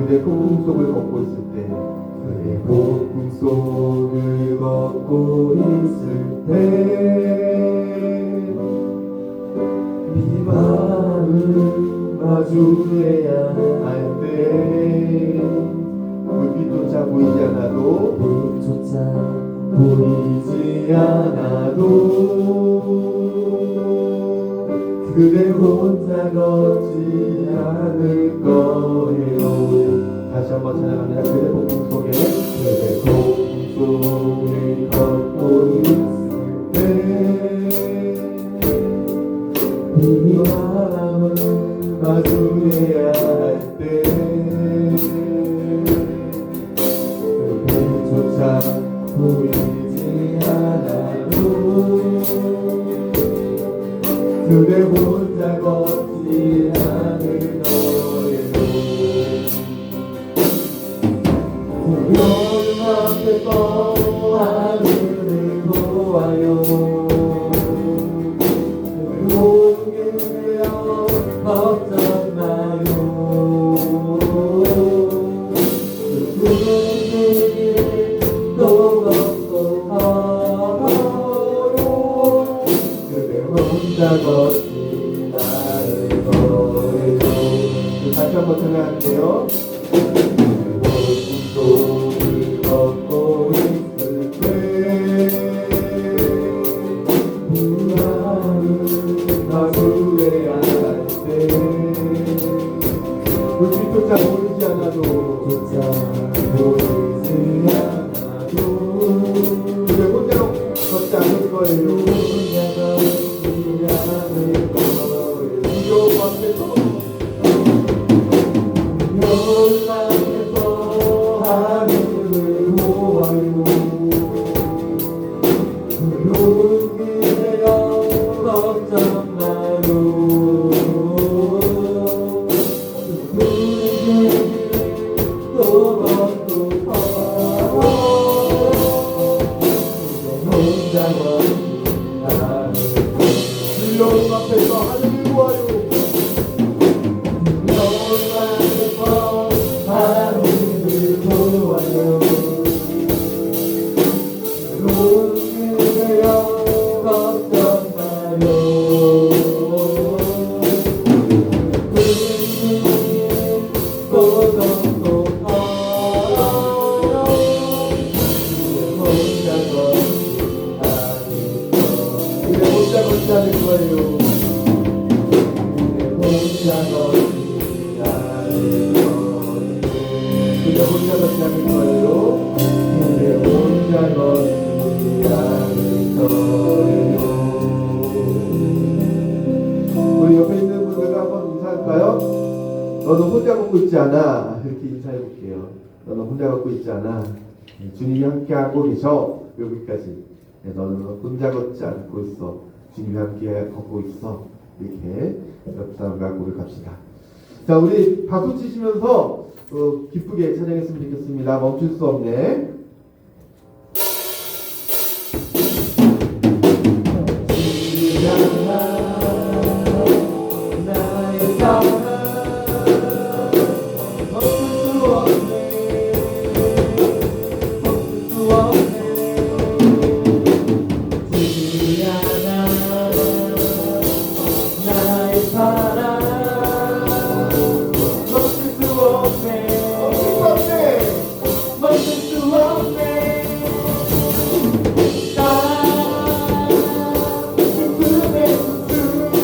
그대 폭풍 속을 걷고 있을 때 그대 폭풍 속을 걷고 있을 때 비바람을 마주해야 할 때 불빛조차 보이지 않아도 보이지 않아도 그대 혼자 걷지 않을 거예요. 다시 한번 찬양합니다. 그대 폭풍 속에 그대 폭풍 속에 걷고 있을 때 비바람을 마주해야 할 때 그대조차 보이지 않아도 그대 혼자 걷지 않을 거예요. 여름 앞에서 하늘을 보아요. 외로움이여 어쩌나요. 그 푸른 길 또 걷고 걸어요. 그대 혼자 걷지 않을 거예요. 다시 한번 전화할게요. 속을 걷고 있을 때 불안을 마주해야 할 때 불빛조차 보이지 않아도 그대 혼자 걷지 않을 거예요. 두려움 앞에서 하늘을 보아요. 외로운 길에요 걱정마요. 푸른 길 또 걷고 걸어 혼자 걷지 않을 두려움 앞에서 하늘을 보아요. 하늘을 보아요. 외로운 길에요 걱정 마요. 푸른 길또 걷고 걸어요. 혼자 걷지 않을 거예요. 그대 혼자 걷지 않을 거예요. 혼자 걷지 않을 거예요. 그대 혼자 걷지 않을 거예요. 그대 혼자 걷지 않을 거예요. 우리 옆에 있는 분들과 한번 인사할까요? 너는 혼자 걷고 있지 않아. 이렇게 인사해 볼게요. 너는 혼자 걷고 있지 않아. 주님이 함께하고 계셔. 여기까지. 너는 혼자 걷지 않고 있어. 주님이 함께 걷고 있어. 이렇게 옆 사람과 고백합시다. 자, 우리 박수 치시면서 기쁘게 찬양했으면 좋겠습니다. 멈출 수 없네. 나의 사랑 멈출 수 없네. 멈출 수 없네. 나의 사랑 멈출 수 없네. 멈출 수 없네. 슬픔의 숨소리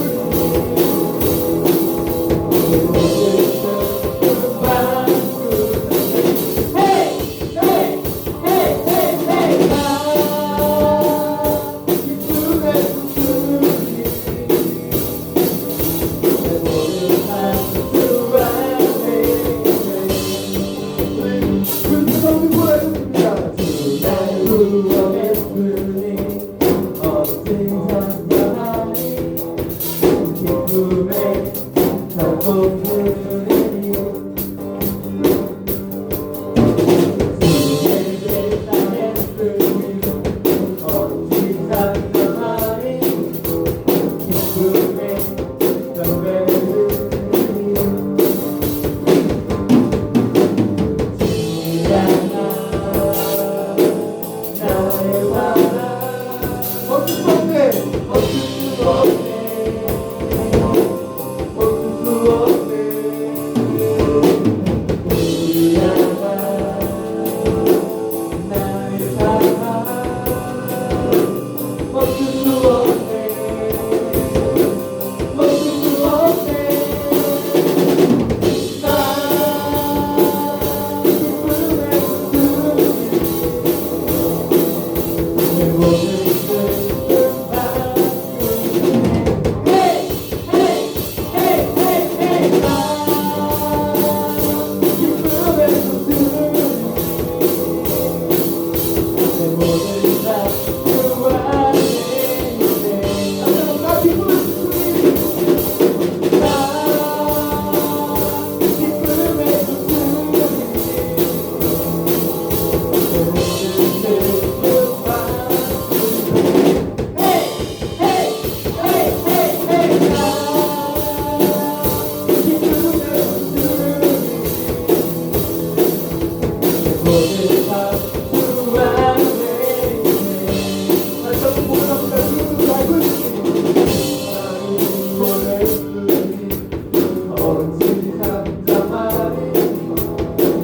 어른들이 잠잠하니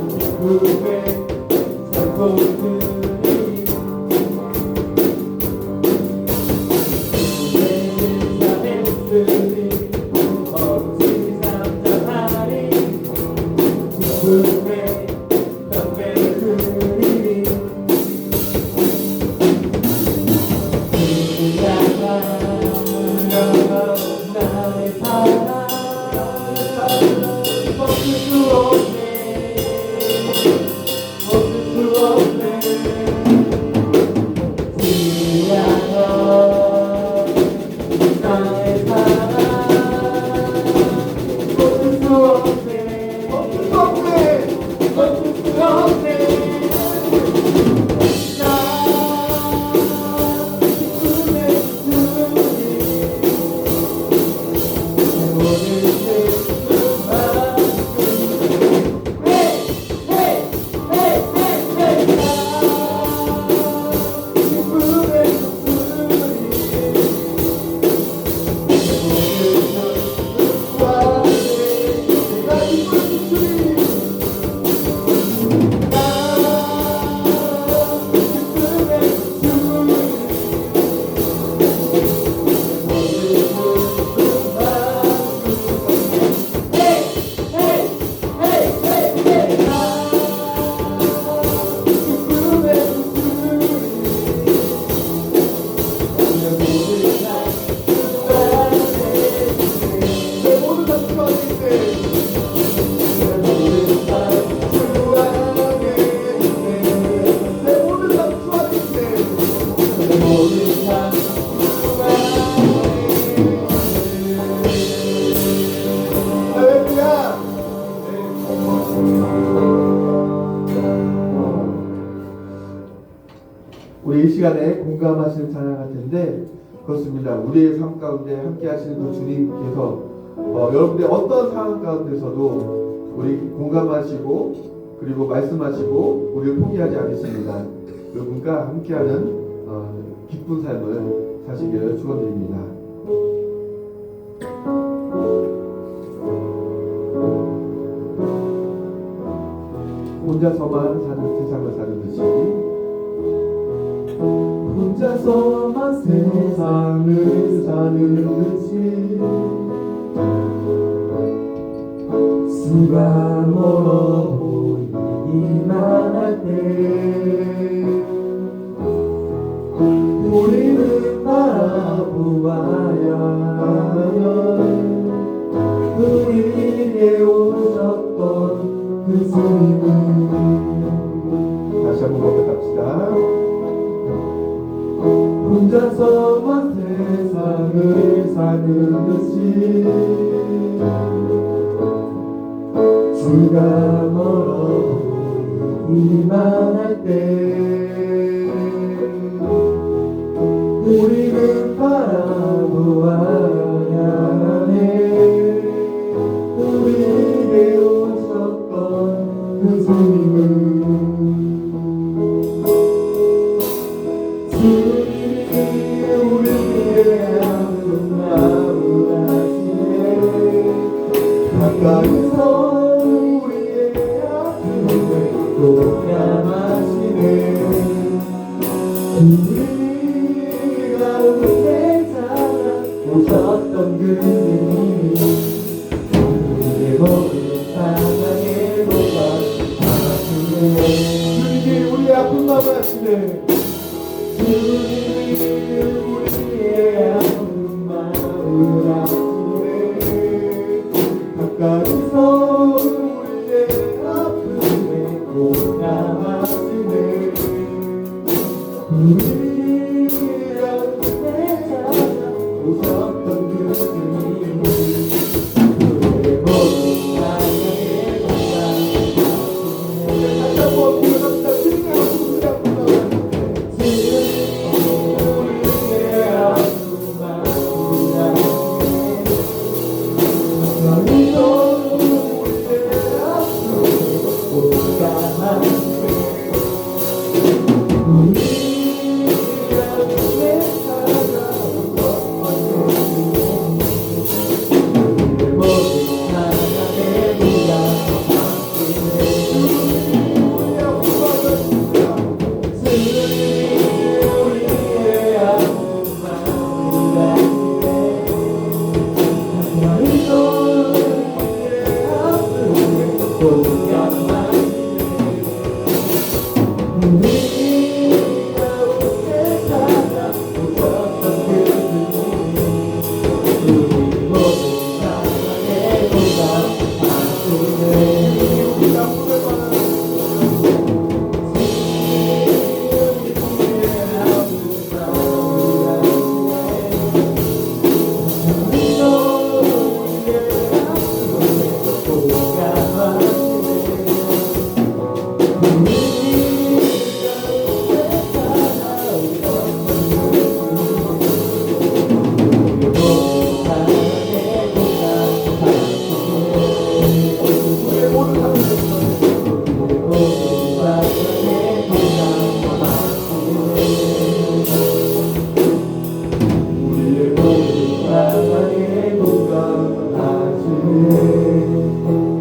기쁨에 살포들이 잘했으니 어른들이 잠잠하니 기쁨에 담배들이 나의 사랑 멈출 수 없네 멈출 수 없네 지나가 나의 사랑 멈출 수 없네 멈출 수 없네 멈출 수 없네 우리 이 시간에 공감하시는 찬양할 텐데 그렇습니다. 우리의 삶 가운데 함께 하시는 그 주님께서 여러분들의 어떤 상황 가운데서도 우리 공감하시고 그리고 말씀하시고 우리를 포기하지 않으십니다. 그분과 함께하는 기쁜 삶을 사시기를 축원드립니다. 혼자서만 사는 세상을 사는 듯이 혼자서만 세상을 사는 듯이 수가 멀어 보이기만 할 때 우리는 바라보아야 하면 우리에게 오셨던 그 주님을 다시 한번 고백합시다. 혼자서만 세상을 사는 듯이 주가 멀어 보이기만 할 때 우리는 바라보아야 하네 우리에게 오셨던 그 주님을 가까이서 우리의 아픔을 공감하시네 우리가 은혜 찾아 오셨던 그님이 우리의 모든 사랑의 도와주시네 주님이 우리의 아픈 마음을 아시네 주님이 우리의 아픈 마음을 아시네 가까이서 우리의 아픔에 공감하시네 우리가 은혜 찾아 오셨던 그 주님 우리의 모든 사랑에 공감하시네 다시 한번 부르갑시다 주님의 아픔을 우리의 아픔 마음을 아시네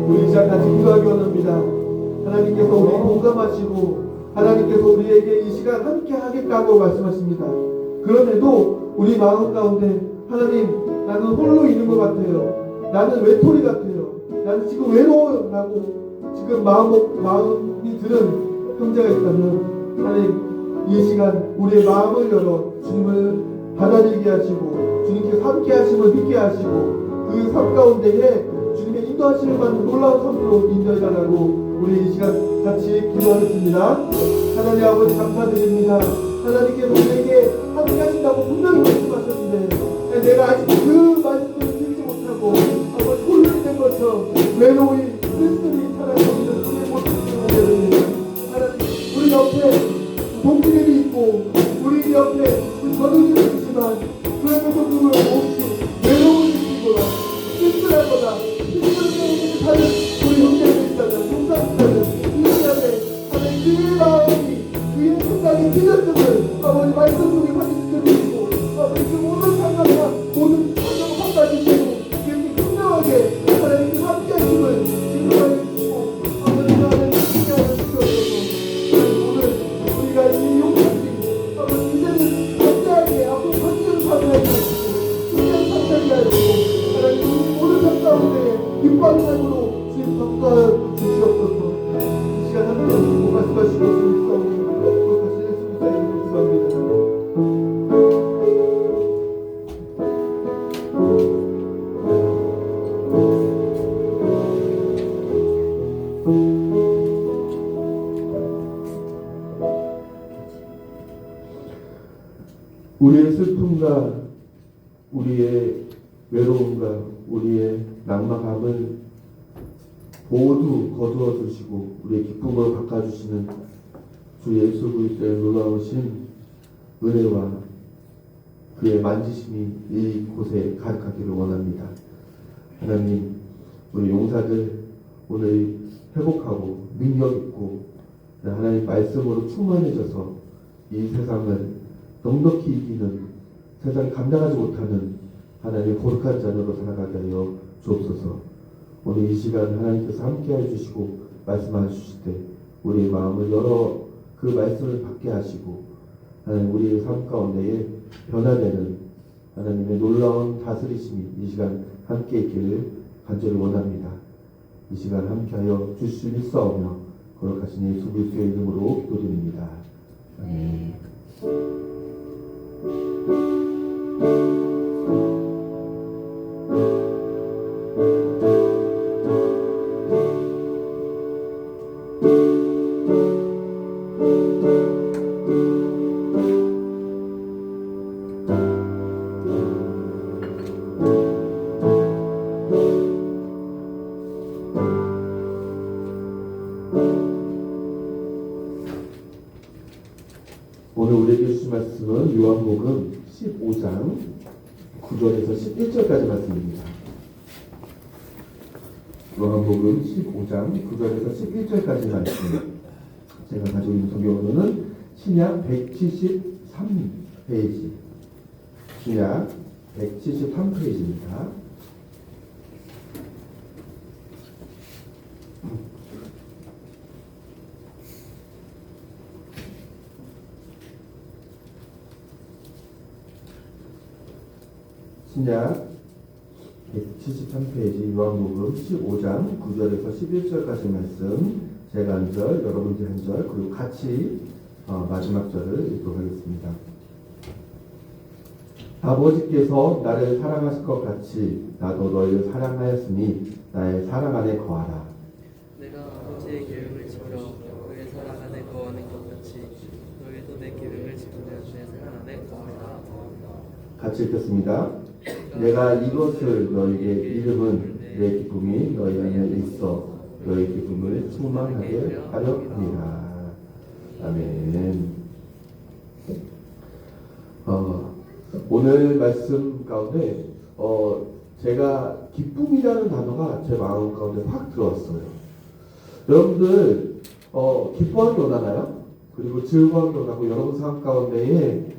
우리 시간 같이 기도하기 원합니다. 하나님께서 우리 공감하시고 하나님께서 우리에게 이 시간 함께 하겠다고 말씀하십니다. 그럼에도 우리 마음 가운데 하나님, 나는 홀로 있는 것 같아요. 나는 외톨이 같아요. 나는 지금 외로워라고 지금 마음이 드는 형제가 있다면 하나님, 이 시간 우리의 마음을 열어 주님을 받아들이게 하시고 주님께서 함께 하심을 믿게 하시고 그 삶 가운데에 주님의 인도하심을 받는 놀라운 삶으로 인도해달라고 우리 이 시간 같이 기도하겠습니다. 하나님 아버지 감사드립니다. 하나님께서 우리에게 함께 하신다고 분명히 말씀하셨는데 내가 아직 그 말씀을 듣지 못하고 아버지 홀로 있는 것처럼 외로이 쓸쓸히 살아가고 있는 우리의 모습을 보게 됩니다. 하나님, 우리 옆에 동기들이 있고 우리 옆에 거두들이 있지만 그에게도 그걸 없이 외로운 느끼거나 쓸쓸하거나 힘들게 사는 우리 형제들 있다면 동상들 이 시간에 하나님 그의 마음이 그의 생각이 틀렸음을 아버지 말씀 중에 확인시켜 주시고 아버지 그 모든 상황과 모든 상황 확인시키고 이렇게 분명하게 하나님께 함께 하심을 증거해 주시고 아버지 하나님 함께 하여 주시옵소서. 오늘 우리가 이 용사들이 아버지 이제는 확실하게 앞으로 확실한 삶을 하게 하시고 신경 상태하게 하시고 하나님 우리 모든 삶 가운데 기뻐하는 삶으로 주님 바꿔 주시옵소서. 이 시간 함께 하시고 말씀하시고 주옵소서. 우리의 슬픔과 우리의 외로움과 우리의 낙마감을 모두 거두어 주시고 우리의 기쁨으로 바꿔주시는 주 예수 그리스도의 놀라우신 은혜와 그의 만지심이 이곳에 가득하기를 원합니다. 하나님, 우리 용사들 오늘 회복하고 능력 있고 하나님 말씀으로 충만해져서 이 세상을 넉넉히 이기는, 세상이 감당하지 못하는 하나님의 거룩한 자녀로 살아가게 하여 주옵소서. 오늘 이 시간 하나님께서 함께해 주시고 말씀해 주실 때 우리의 마음을 열어 그 말씀을 받게 하시고 하나님 우리의 삶 가운데에 변화되는 하나님의 놀라운 다스리심이 이 시간 함께 있기를 간절히 원합니다. 이 시간 함께하여 주실 수 있사오며 거룩하신 예수 그리스도의 이름으로 기도드립니다. 아멘. 오늘 우리에게 주신 말씀은 요한복음 15장 9절에서 11절까지 말씀입니다. 요한복음 15장 9절에서 11절까지 말씀. 제가 가지고 있는 성경으로는 신약 173페이지. 신약 173페이지입니다. 신약 73페이지 요한복음 15장 9절에서 11절까지 말씀 제가 한 절, 여러분들이 한 절, 그리고 같이 마지막 절을 읽도록 하겠습니다. 아버지께서 나를 사랑하실 것 같이 나도 너희를 사랑하였으니 나의 사랑 안에 거하라. 내가 아버지의 계획을 지켜 그의 사랑 안에 거하는 것 같이 너희도 내 계획을 지키며 내 사랑 안에 거하라. 같이 읽겠습니다. 내가 이것을 너희에게 이름은 내 기쁨이 너희 안에 있어 너희 기쁨을 충만하게 하려 함이라. 아멘. 오늘 말씀 가운데 제가 기쁨이라는 단어가 제 마음 가운데 확 들어왔어요. 여러분들 기뻐하기 원하나요? 그리고 즐거워하기 원하고 여러분 삶 가운데에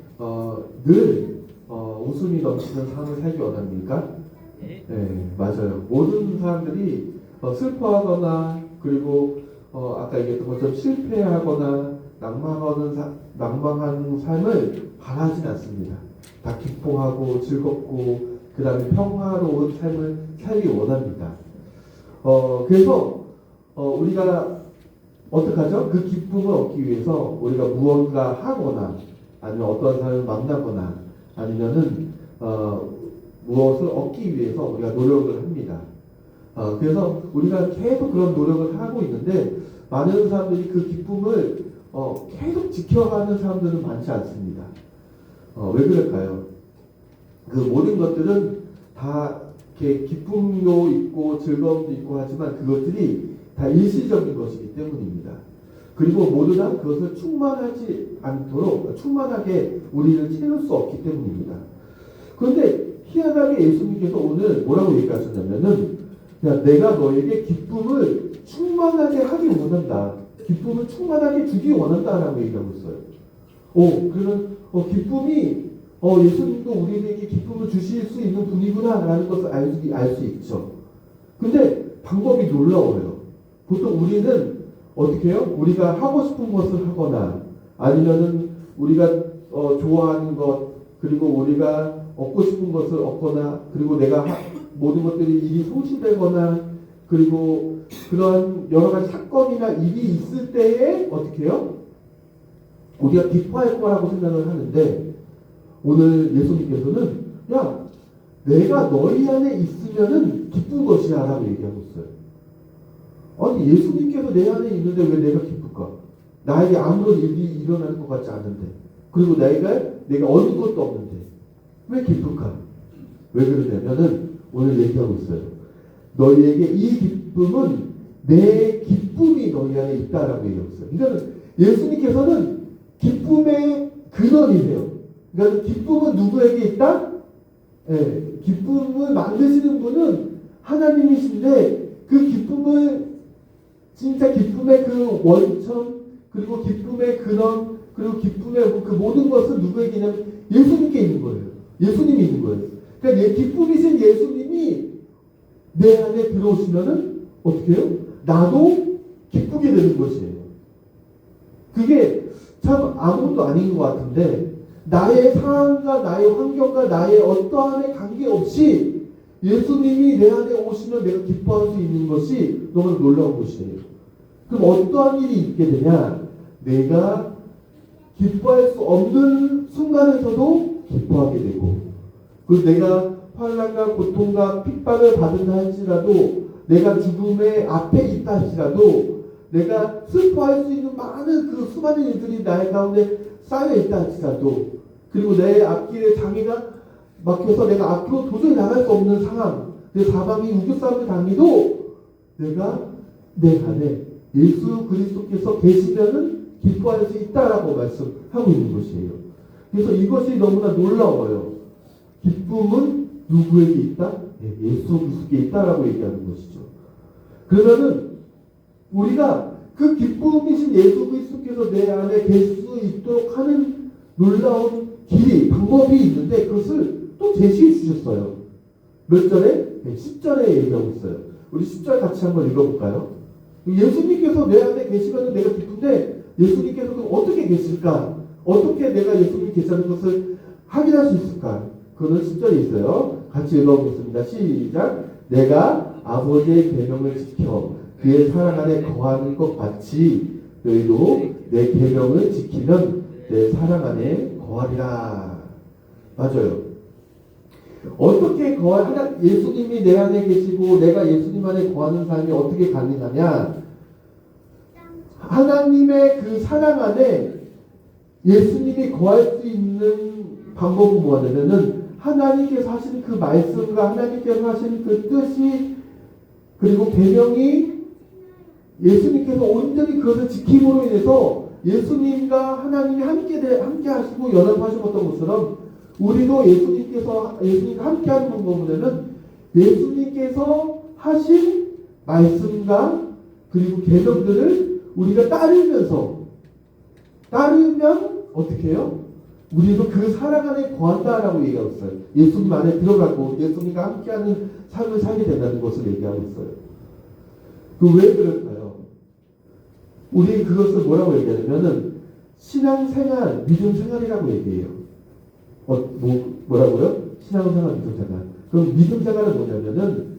늘 웃음이 넘치는 삶을 살기 원합니까? 네, 맞아요. 모든 사람들이 슬퍼하거나 그리고 아까 얘기했던 것처럼 실패하거나 낭망하는 삶을 바라진 않습니다. 다 기뻐하고 즐겁고 그 다음에 평화로운 삶을 살기 원합니다. 그래서 우리가 어떡하죠? 그 기쁨을 얻기 위해서 우리가 무언가 하거나 아니면 어떤 사람을 만나거나 아니면은 무엇을 얻기 위해서 우리가 노력을 합니다. 그래서 우리가 계속 그런 노력을 하고 있는데 많은 사람들이 그 기쁨을 계속 지켜가는 사람들은 많지 않습니다. 왜 그럴까요? 그 모든 것들은 다 이렇게 기쁨도 있고 즐거움도 있고 하지만 그것들이 다 일시적인 것이기 때문입니다. 그리고 모두 다 그것을 충만하지 않도록 충만하게 우리를 채울 수 없기 때문입니다. 그런데 희한하게 예수님께서 오늘 뭐라고 얘기하셨냐면은 야, 내가 너에게 기쁨을 충만하게 하기 원한다. 기쁨을 충만하게 주기 원한다라고 얘기하고 있어요. 그러면 기쁨이 예수님도 우리에게 기쁨을 주실 수 있는 분이구나라는 것을 알 수 있죠. 근데 방법이 놀라워요. 보통 우리는 어떻게 해요? 우리가 하고 싶은 것을 하거나 아니면은 우리가 좋아하는 것 그리고 우리가 얻고 싶은 것을 얻거나 그리고 내가 모든 것들이 일이 성취되거나 그리고 그런 여러 가지 사건이나 일이 있을 때에 어떻게 해요? 우리가 기뻐할 거라고 생각을 하는데 오늘 예수님께서는 야 내가 너희 안에 있으면은 기쁜 것이야 라고 얘기하고 있어요. 아니 예수님께서 내 안에 있는데 왜 내가 기쁠까? 나에게 아무런 일이 일어나는 것 같지 않은데 그리고 내가 얻는 것도 없는데 왜 기쁠까? 왜 그러냐면은 오늘 얘기하고 있어요. 너희에게 이 기쁨은 내 기쁨이 너희 안에 있다라고 얘기하고 있어요. 그러니까 예수님께서는 기쁨의 근원이세요. 그러니까 기쁨은 누구에게 있다? 기쁨을 만드시는 분은 하나님이신데 그 기쁨을 진짜 기쁨의 그 원천 그리고 기쁨의 근원 그리고 기쁨의 그 모든 것은 누구에게 있냐면 예수님께 있는 거예요. 예수님이 있는 거예요. 그러니까 기쁨이신 예수님이 내 안에 들어오시면은 어떻게 해요? 나도 기쁘게 되는 것이에요. 그게 참 아무것도 아닌 것 같은데 나의 상황과 나의 환경과 나의 어떠함에 관계없이 예수님이 내 안에 오시면 내가 기뻐할 수 있는 것이 너무 놀라운 것이에요. 그럼 어떠한 일이 있게 되냐? 내가 기뻐할 수 없는 순간에서도 기뻐하게 되고 그리고 내가 환난과 고통과 핍박을 받은다 할지라도 내가 죽음의 앞에 있다 할지라도 내가 슬퍼할 수 있는 많은 그 수많은 일들이 나의 가운데 쌓여 있다 할지라도 그리고 내 앞길에 장애가 막혀서 내가 앞으로 도저히 나갈 수 없는 상황 내 사방이 우겨싸움을 당해도 내가 내 안에 예수 그리스도께서 계시면은 기뻐할 수 있다라고 말씀하고 있는 것이에요. 그래서 이것이 너무나 놀라워요. 기쁨은 누구에게 있다? 예수 그리스도께 있다라고 얘기하는 것이죠. 그러면은 우리가 그 기쁨이신 예수 그리스도께서 내 안에 계실 수 있도록 하는 놀라운 방법이 있는데 그것을 또 제시해 주셨어요. 몇 절에? 10절에 얘기하고 있어요. 우리 10절 같이 한번 읽어볼까요? 예수님께서 내 안에 계시면 내가 기쁜데 예수님께서 어떻게 계실까? 어떻게 내가 예수님이 계시다는 것을 확인할 수 있을까? 그거는 10절에 있어요. 같이 읽어보겠습니다. 시작. 내가 아버지의 계명을 지켜 그의 사랑 안에 거하는 것 같이 너희도 내 계명을 지키면 내 사랑 안에 거하리라. 맞아요. 어떻게 예수님이 내 안에 계시고 내가 예수님 안에 거하는 삶이 어떻게 가능하냐? 하나님의 그 사랑 안에 예수님이 거할 수 있는 방법은 뭐냐면은 하나님께서 하신 그 말씀과 하나님께서 하신 그 뜻이 그리고 계명이 예수님께서 온전히 그것을 지킴으로 인해서 예수님과 하나님이 함께 하시고 연합하셨던 것처럼 우리도 예수님과 함께하는 방법은 예수님께서 하신 말씀과 그리고 계명들을 우리가 따르면 어떻게 해요? 우리도 그 사랑 안에 거한다라고 얘기하고 있어요. 예수님 안에 들어가고 예수님과 함께하는 삶을 살게 된다는 것을 얘기하고 있어요. 왜 그럴까요? 우리 그것을 뭐라고 얘기하냐면은 신앙생활, 믿음생활이라고 얘기해요. 뭐라고요? 신앙생활, 믿음생활. 그럼 믿음생활은 뭐냐면은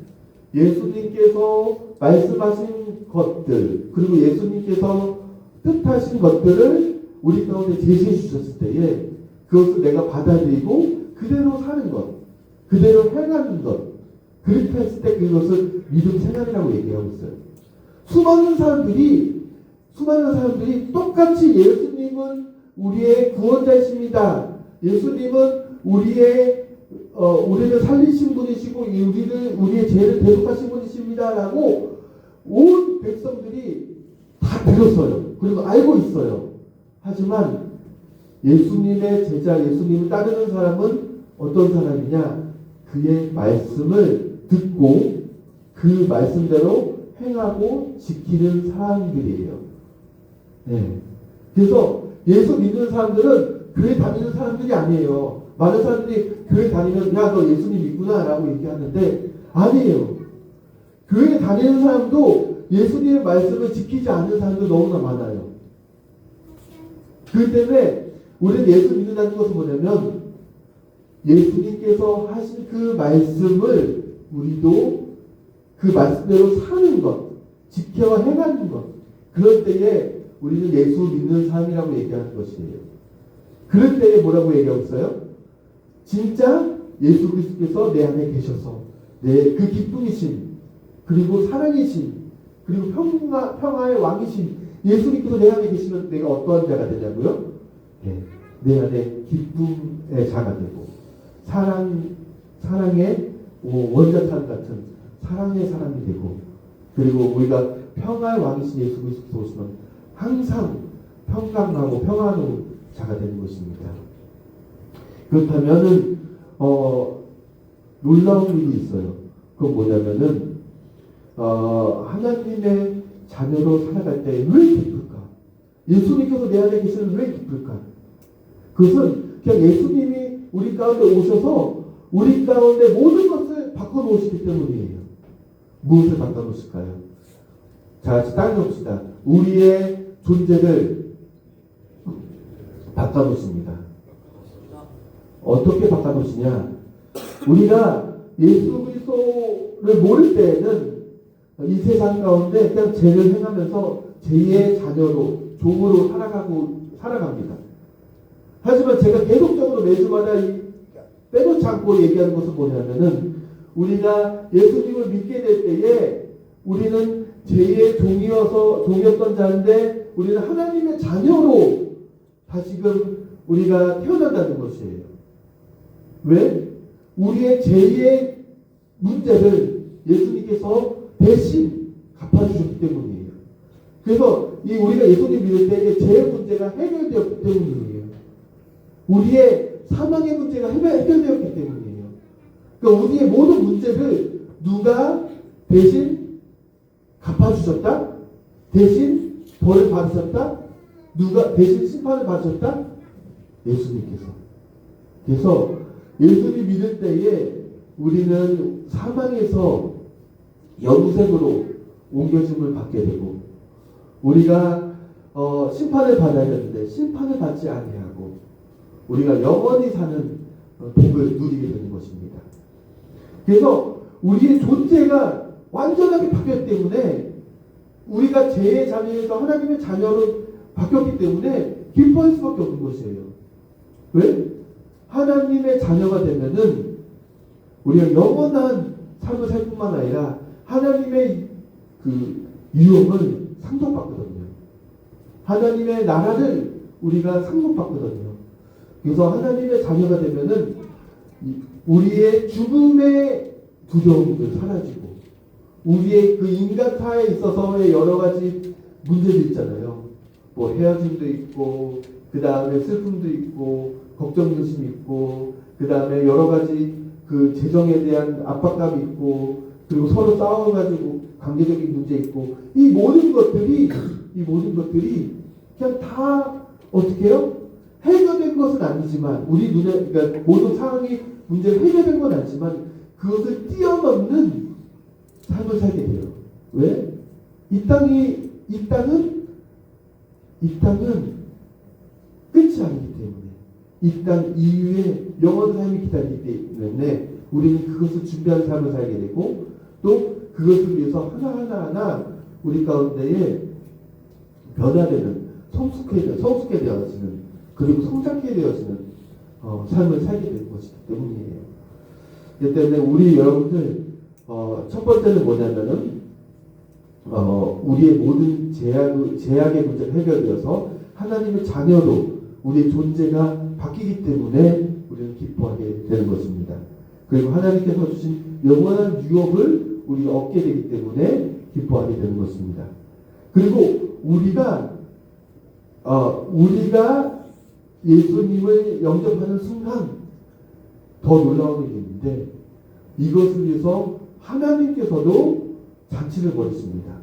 예수님께서 말씀하신 것들 그리고 예수님께서 뜻하신 것들을 우리 가운데 제시해 주셨을 때에 그것을 내가 받아들이고 그대로 사는 것, 그대로 행하는 것, 그렇게 했을 때 그것을 믿음생활이라고 얘기하고 있어요. 수많은 사람들이 똑같이 예수님은 우리의 구원자이십니다. 예수님은 우리를 살리신 분이시고 우리의 죄를 대속하신 분이십니다라고 온 백성들이 다 들었어요. 그리고 알고 있어요. 하지만 예수님의 제자, 예수님을 따르는 사람은 어떤 사람이냐? 그의 말씀을 듣고 그 말씀대로 행하고 지키는 사람들이에요. 네. 그래서 예수 믿는 사람들은 교회 다니는 사람들이 아니에요. 많은 사람들이 교회 다니면 야, 너 예수님 믿구나 라고 얘기하는데 아니에요. 교회 다니는 사람도 예수님의 말씀을 지키지 않는 사람도 너무나 많아요. 그렇기 때문에 우리는 예수 믿는다는 것은 뭐냐면 예수님께서 하신 그 말씀을 우리도 그 말씀대로 사는 것, 지켜 행하는 것. 그럴 때에 우리는 예수 믿는 삶이라고 얘기하는 것이에요. 그럴 때에 뭐라고 얘기하고 있어요? 진짜 예수 그리스도께서 내 안에 계셔서 내 그 기쁨이신 그리고 사랑이신 그리고 평화의 왕이신 예수님께서 내 안에 계시면 내가 어떠한 자가 되냐고요? 네, 내 안에 기쁨의 자가 되고 사랑의 원자탄 같은 사랑의 사람이 되고 그리고 우리가 평화의 왕이신 예수 그리스도께서 오시면 항상 평강하고 평화로운 자가 되는 것입니다. 그렇다면은 놀라운 일이 있어요. 그건 뭐냐면은 하나님의 자녀로 살아갈 때 왜 기쁠까? 예수님께서 내 안에 계시는 왜 기쁠까? 그것은 그냥 예수님이 우리 가운데 오셔서 우리 가운데 모든 것을 바꿔놓으시기 때문이에요. 무엇을 바꿔놓으실까요? 자, 같이 따져봅시다. 우리의 존재를 바꿔놓습니다. 어떻게 바꿔놓으시냐? 우리가 예수 그리스도를 모를 때에는 이 세상 가운데 그냥 죄를 행하면서 죄의 자녀로 종으로 살아갑니다. 하지만 제가 계속적으로 매주마다 빼놓지 않고 얘기하는 것은 뭐냐면은 우리가 예수님을 믿게 될 때에 우리는 죄의 종이었던 자인데 우리는 하나님의 자녀로 다시금 우리가 태어난다는 것이에요. 왜? 우리의 죄의 문제를 예수님께서 대신 갚아주셨기 때문이에요. 그래서 우리가 예수님 믿을 때 죄의 문제가 해결되었기 때문이에요. 우리의 사망의 문제가 해결되었기 때문이에요. 그러니까 우리의 모든 문제를 누가 대신 갚아주셨다? 대신 벌을 받으셨다? 누가 대신 심판을 받으셨다? 예수님께서. 그래서 예수님 믿을 때에 우리는 사망에서 영생으로 옮겨짐을 받게 되고 우리가 심판을 받아야 되는데 심판을 받지 아니하고 우리가 영원히 사는 복을 누리게 되는 것입니다. 그래서 우리의 존재가 완전하게 바뀌었기 때문에 우리가 죄의 자녀에서 하나님의 자녀로 바뀌었기 때문에 기뻐할 수밖에 없는 것이에요. 왜? 하나님의 자녀가 되면은 우리가 영원한 삶을 살 뿐만 아니라 하나님의 그 유업을 상속받거든요. 하나님의 나라를 우리가 상속받거든요. 그래서 하나님의 자녀가 되면은 우리의 죽음의 두려움도 사라지고 우리의 그 인간사에 있어서의 여러 가지 문제도 있잖아요. 뭐 헤어짐도 있고 그 다음에 슬픔도 있고 걱정조심이 있고 그 다음에 여러 가지 그 재정에 대한 압박감이 있고 그리고 서로 싸워가지고 관계적인 문제 있고 이 모든 것들이 그냥 다 어떻게 해요? 해결된 것은 아니지만 우리 눈에 그러니까 모든 상황이 문제가 해결된 건 아니지만 그것을 뛰어넘는 삶을 살게 돼요. 왜? 이 땅은 끝이 아니기 때문에 이 땅 이후에 영원한 삶이 기다리기 때문에 우리는 그것을 준비한 삶을 살게 되고 또 그것을 위해서 하나하나 우리 가운데에 변화되는 성숙해 되어지는 그리고 성장해 되어지는 삶을 살게 되는 것이기 때문이에요. 그렇기 때문에 우리 여러분들 첫 번째는 뭐냐면은 우리의 모든 제약의 문제가 해결되어서 하나님의 자녀로 우리의 존재가 바뀌기 때문에 우리는 기뻐하게 되는 것입니다. 그리고 하나님께서 주신 영원한 유업을 우리가 얻게 되기 때문에 기뻐하게 되는 것입니다. 그리고 우리가 예수님을 영접하는 순간 더 놀라운 일이 있는데 이것을 위해서 하나님께서도 잔치를 벌이십니다.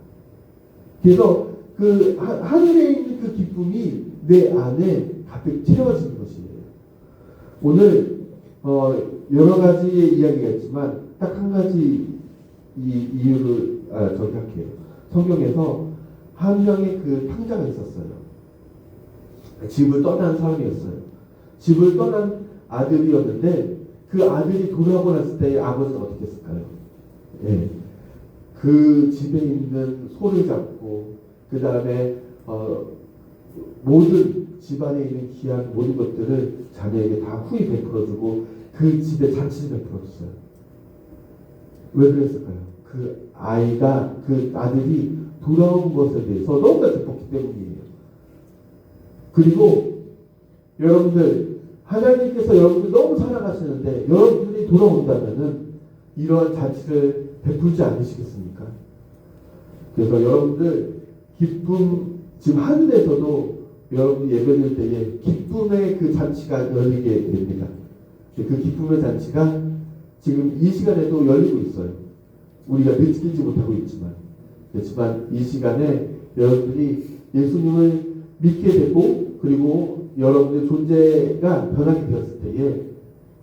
그래서 그 하늘에 있는 그 기쁨이 내 안에 가득 채워지는 것이에요. 오늘 여러 가지의 이야기가 있지만 딱 한 가지 이유를 할게요. 성경에서 한 명의 그 탕자가 있었어요. 집을 떠난 사람이었어요. 집을 떠난 아들이었는데 그 아들이 돌아오고 났을 때 아버지는 어떻게 했을까요? 예. 그 집에 있는 소를 잡고 그 다음에 모든 집안에 있는 귀한 모든 것들을 자녀에게 다 후히 베풀어주고 그 집에 잔치를 베풀어줬어요. 왜 그랬을까요? 그 아들이 돌아온 것에 대해서 너무나 기뻤기 때문이에요. 그리고 여러분들 하나님께서 여러분들 너무 사랑하시는데 여러분들이 돌아온다면은 이러한 잔치를 베풀지 않으시겠습니까? 그래서 여러분들 기쁨 지금 하늘에서도 여러분 예배드릴 때에 기쁨의 그 잔치가 열리게 됩니다. 그 기쁨의 잔치가 지금 이 시간에도 열리고 있어요. 우리가 느끼지 못하고 있지만 그렇지만 이 시간에 여러분들이 예수님을 믿게 되고 그리고 여러분의 존재가 변하게 되었을 때에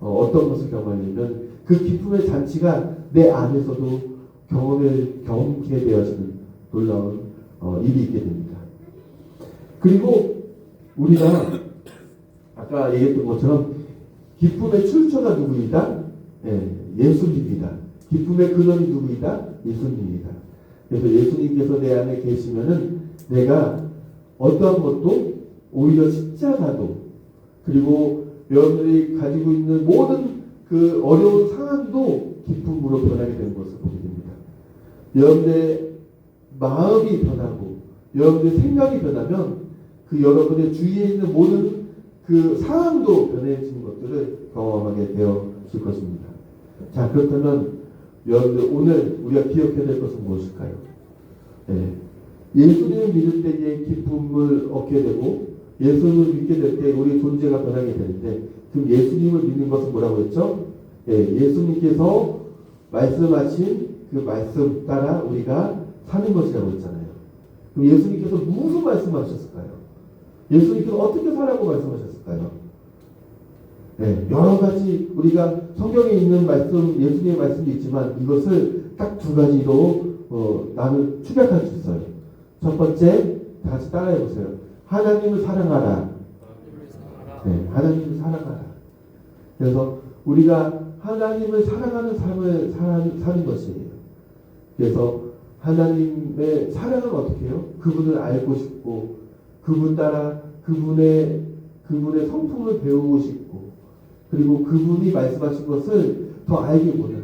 어떤 것을 경험하냐면 그 기쁨의 잔치가 내 안에서도 경험하게 되어지는 놀라운 일이 있게 됩니다. 그리고 우리가 아까 얘기했던 것처럼 기쁨의 출처가 누구이다? 예수님이다. 기쁨의 근원이 누구이다? 예수님이다. 그래서 예수님께서 내 안에 계시면은 내가 어떠한 것도 오히려 십자가도 그리고 여러분들이 가지고 있는 모든 그 어려운 상황도 기쁨으로 변하게 되는 것을 보게 됩니다. 여러분의 마음이 변하고 여러분의 생각이 변하면 그 여러분의 주위에 있는 모든 그 상황도 변해지는 것들을 경험하게 되어질 것입니다. 자, 그렇다면 여러분들 오늘 우리가 기억해야 될 것은 무엇일까요? 예수님을 믿을 때에 기쁨을 얻게 되고 예수님을 믿게 될 때 우리의 존재가 변하게 되는데 그럼 예수님을 믿는 것은 뭐라고 했죠? 예수님께서 말씀하신 그 말씀 따라 우리가 사는 것이라고 했잖아요. 그럼 예수님께서 무슨 말씀하셨을까요? 예수님께서 어떻게 살라고 말씀하셨을까요? 여러 가지 우리가 성경에 있는 말씀, 예수님의 말씀도 있지만 이것을 딱 두 가지로 나는 축약할 수 있어요. 첫 번째, 다 같이 따라해 보세요. 하나님을 사랑하라. 하나님을 사랑하라. 그래서 우리가 하나님을 사랑하는 삶을 사는 것이에요. 그래서 하나님의 사랑은 어떻게 해요? 그분을 알고 싶고 그분 따라 그분의 성품을 배우고 싶고 그리고 그분이 말씀하신 것을 더 알게 원하고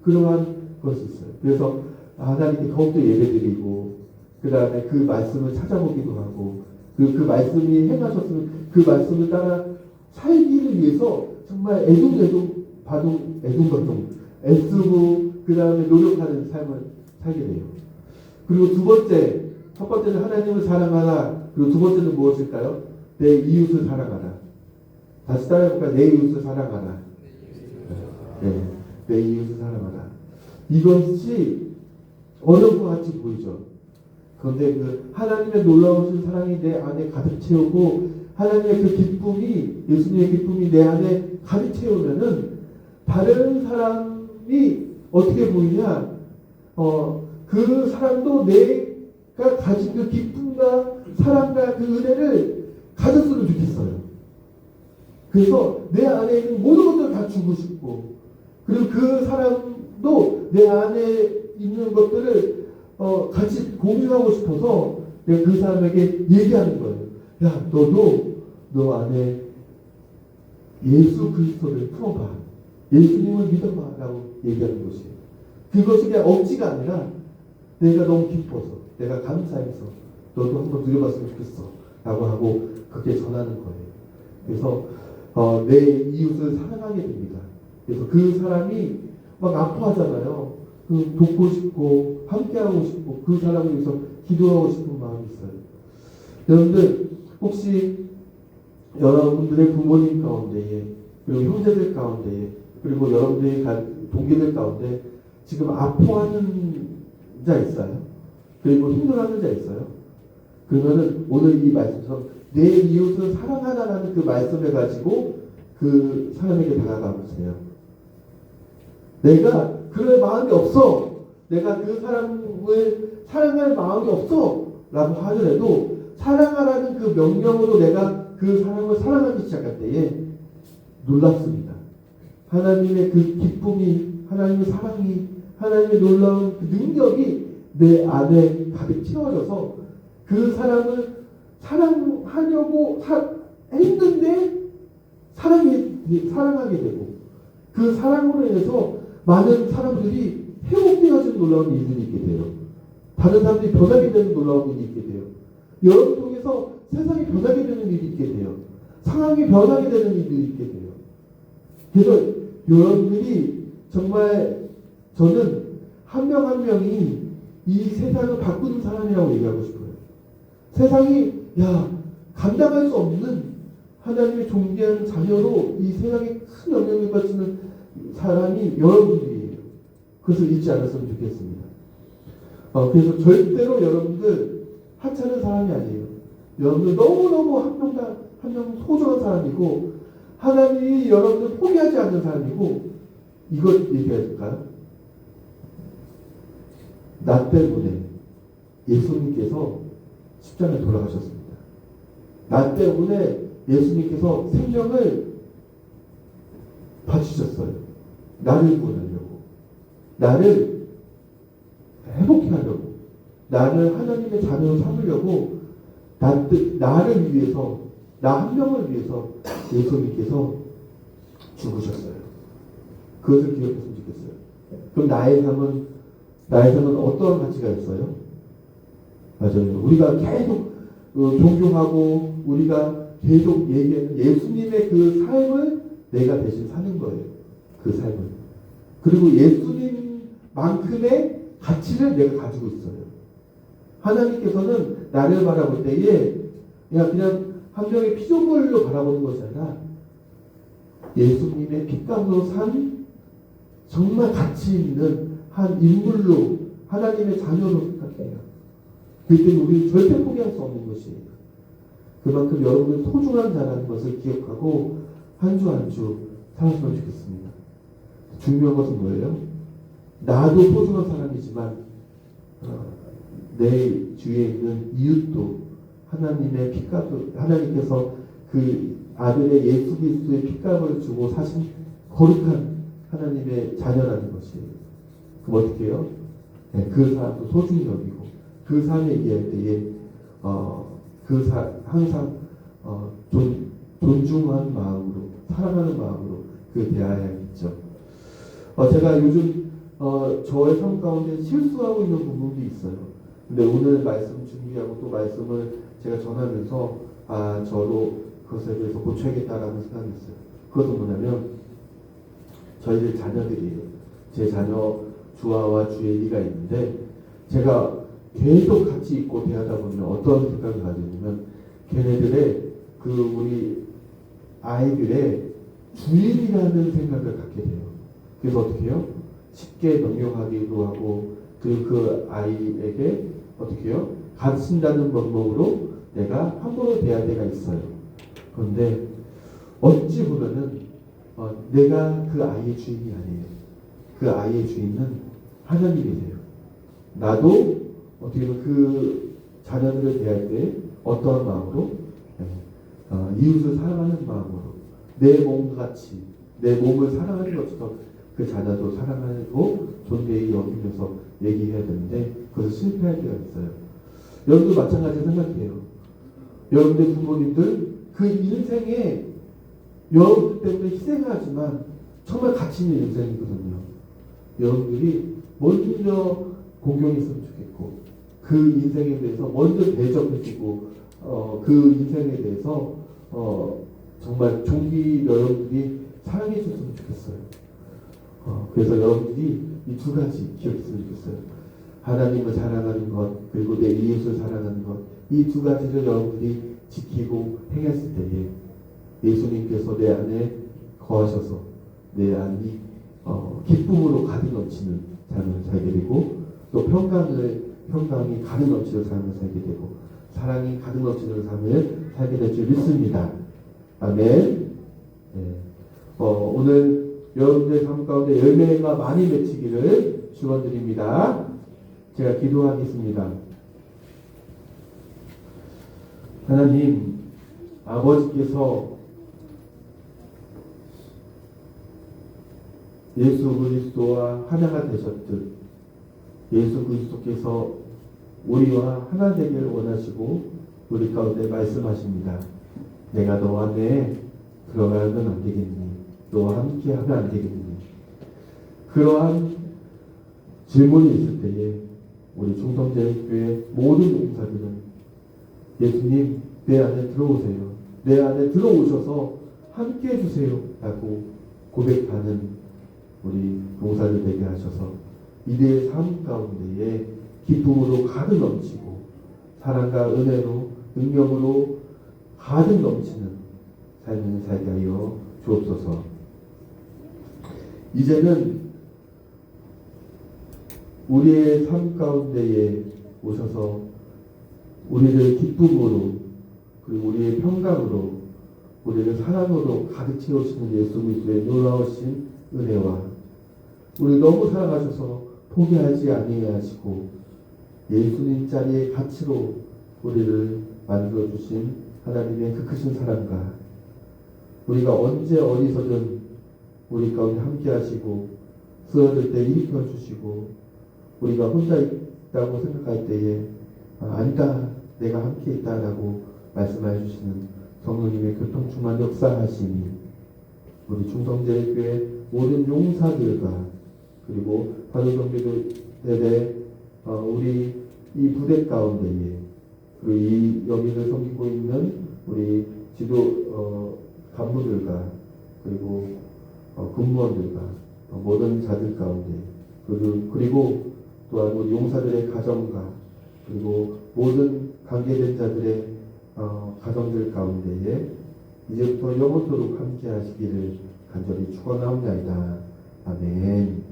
그러한 것이 있어요. 그래서 하나님께 더욱더 예배드리고 그 다음에 그 말씀을 찾아보기도 하고 그 말씀이 행하셨으면 그 말씀을 따라 살기를 위해서 정말 애동받동 애쓰고 그 다음에 노력하는 삶을 살게 돼요. 그리고 첫 번째는 하나님을 사랑하라. 그리고 두 번째는 무엇일까요? 내 이웃을 사랑하라. 다시 따라해볼까요? 내 이웃을 사랑하라. 네, 내 이웃을 사랑하라. 이것이 어려운 것 같이 보이죠. 그런데 그 하나님의 놀라우신 사랑이 내 안에 가득 채우고 하나님의 그 기쁨이 예수님의 기쁨이 내 안에 가득 채우면은 다른 사람이 어떻게 보이냐? 그 사람도 내가 가진 그 기쁨과 사랑과 그 은혜를 가졌으면 좋겠어요. 그래서 내 안에 있는 모든 것들을 다 주고 싶고 그리고 그 사람도 내 안에 있는 것들을 같이 공유하고 싶어서 내가 그 사람에게 얘기하는 거예요. 야, 너도 너 안에 예수 그리스도를 풀어봐. 예수님을 믿어봐. 라고 얘기하는 것이에요. 그것이 그냥 억지가 아니라 내가 너무 기뻐서 내가 감사해서 너도 한번 누려봤으면 좋겠어. 라고 하고 그렇게 전하는 거예요. 그래서 내 이웃을 사랑하게 됩니다. 그래서 그 사람이 막 아파하잖아요. 그 돕고 싶고 함께하고 싶고 그 사람을 위해서 기도하고 싶은 마음이 있어요. 여러분들 혹시 여러분들의 부모님 가운데에 그리고 형제들 가운데에 그리고 여러분들의 동기들 가운데 지금 아파하는 자 있어요? 그리고 힘들어하는 자 있어요? 그러면은 오늘 이 말씀처럼 내 이웃을 사랑하라는 그 말씀을 가지고 그 사람에게 다가가 보세요. 내가 그럴 마음이 없어. 내가 그 사람을 사랑할 마음이 없어. 라고 하더라도 사랑하라는 그 명령으로 내가 그 사람을 사랑하기 시작할 때에 놀랍습니다. 하나님의 그 기쁨이, 하나님의 사랑이, 하나님의 놀라운 그 능력이 내 안에 가득 채워져서 그 사람을 사랑하려고 했는데 사랑하게 되고 그 사랑으로 인해서 많은 사람들이 회복되어지는 놀라운 일들이 있게 돼요. 다른 사람들이 변하게 되는 놀라운 일이 있게 돼요. 여러분 통해서 세상이 변하게 되는 일이 있게 돼요. 상황이 변하게 되는 일들이 있게 돼요. 그래서 여러분들이 정말 저는 한 명 한 명이 이 세상을 바꾸는 사람이라고 얘기하고 싶어요. 세상이 감당할 수 없는 하나님의 존귀한 자녀로 이 세상에 큰 영향을 끼치는 사람이 여러분들이에요. 그것을 잊지 않았으면 좋겠습니다. 그래서 절대로 여러분들 하찮은 사람이 아니에요. 여러분들 너무너무 한 명 소중한 사람이고 하나님이 여러분들 포기하지 않는 사람이고 이것 얘기해줄까요? 나 때문에 예수님께서 십자가에 돌아가셨습니다. 나 때문에 예수님께서 생명을 바치셨어요. 나를 구원하려고. 나를 회복해 하려고. 나를 하나님의 자녀로 삼으려고 나를 위해서 나 한 명을 위해서 예수님께서 죽으셨어요. 그것을 기억했으면 좋겠어요. 그럼 나의 삶은 어떠한 가치가 있어요? 맞아요. 우리가 계속 존경하고 우리가 계속 얘기하는 예수님의 그 삶을 내가 대신 사는 거예요. 그 삶을. 그리고 예수님만큼의 가치를 내가 가지고 있어요. 하나님께서는 나를 바라볼 때에 그냥 한 명의 피조물로 바라보는 것이 아니라 예수님의 핏감으로 산 정말 가치 있는 한 인물로 하나님의 자녀로 생각해요. 그때 우리는 절대 포기할 수 없는 것이에요. 그만큼 여러분은 소중한 자라는 것을 기억하고 한 주 한 주 살았으면 좋겠습니다. 중요한 것은 뭐예요? 나도 소중한 사람이지만 내 주위에 있는 이웃도 하나님의 핏값을 하나님께서 그 아들의 예수 그리스도의 핏값을 주고 사신 거룩한 하나님의 자녀라는 것이에요. 그럼 어떻게 해요? 네, 그 사람도 소중히 여기고 그 사람 얘기할 때에 항상 존중하는 마음으로 사랑하는 마음으로 대해야겠죠. 제가 요즘 저의 삶 가운데 실수하고 있는 부분도 있어요. 근데 오늘 말씀 준비하고 또 말씀을 제가 전하면서 저로 그것에 대해서 고쳐야겠다라는 생각이 있어요. 그것은 뭐냐면 저희들 자녀들이에요. 제 자녀 주아와 주엘이가 있는데 제가 계속 같이 있고 대하다 보면 어떤 생각을 가지냐면 걔네들의 우리 아이들의 주인이라는 생각을 갖게 돼요. 그래서 어떻게 해요? 쉽게 명령하기도 하고 그 아이에게 어떻게 해요? 가르친다는 방법으로 내가 함부로 대할 때가 있어요. 그런데 어찌 보면은 내가 그 아이의 주인이 아니에요. 그 아이의 주인은 하나님이세요. 나도 어떻게 보면 그 자녀들을 대할 때 어떠한 마음으로 이웃을 사랑하는 마음으로 내 몸같이 내 몸을 사랑하는 것처럼 그 자녀도 사랑하고 존재히 여기면서 얘기해야 되는데 그것을 실패할 때가 있어요. 여러분도 마찬가지로 생각해요. 여러분들 부모님들 그 인생에 여러분들 때문에 희생하지만 정말 가치 있는 인생이거든요. 여러분들이 먼저 공경했으면 좋겠고 그 인생에 대해서 먼저 대접해주고 그 인생에 대해서 정말 종기 여러분들이 사랑해줬으면 좋겠어요. 그래서 여러분들이 이 두 가지 기억했으면 좋겠어요. 하나님을 사랑하는 것 그리고 내 이웃을 사랑하는 것 이 두 가지를 여러분들이 지키고 행했을 때에 예수님께서 내 안에 거하셔서 내 안이 기쁨으로 가득 넘치는 삶을 살게 되고 또 평강이 가득 넘치는 삶을 살게 되고 사랑이 가득 넘치는 삶을 살게 될 줄 믿습니다. 아멘. 네. 오늘 여러분들의 삶 가운데 열매가 많이 맺히기를 축원드립니다. 제가 기도하겠습니다. 하나님 아버지께서 예수 그리스도와 하나가 되셨듯 예수 그리스도께서 우리와 하나 되기를 원하시고 우리 가운데 말씀하십니다. 내가 너와 내 들어가면 안 되겠니? 너와 함께 하면 안 되겠니? 그러한 질문이 있을 때에 우리 충성제일교회 모든 용사들은 예수님 내 안에 들어오세요. 내 안에 들어오셔서 함께 해주세요 라고 고백하는 우리 용사들 되게 하셔서 이들의 삶 가운데에 기쁨으로 가득 넘치고 사랑과 은혜로 능력으로 가득 넘치는 삶을 살게 하여 주옵소서. 이제는 우리의 삶 가운데에 오셔서 우리를 기쁨으로 그리고 우리의 평강으로 우리를 사랑으로 가득 채우시는 예수 그리스도의 놀라우신 은혜와 우리 너무 사랑하셔서 포기하지 아니하시고 예수님 자리의 가치로 우리를 만들어 주신 하나님의 그 크신 사랑과 우리가 언제 어디서든 우리 가운데 함께 하시고 쓰러질 때 일으켜 주시고 우리가 혼자 있다고 생각할 때에 아니다 내가 함께 있다라고 말씀해 주시는 성령님의 교통충만 역사하시니 우리 충성제일교회 모든 용사들과 그리고 바로경배대 우리 이 부대 가운데에 그리고 이 여기를 섬기고 있는 우리 지도 간부들과 그리고 근무원들과 모든 자들 가운데 그리고 또한 우리 용사들의 가정과 그리고 모든 관계된 자들의 가정들 가운데에 이제부터 영원토록 함께 하시기를 간절히 축원하옵나이다. 아멘.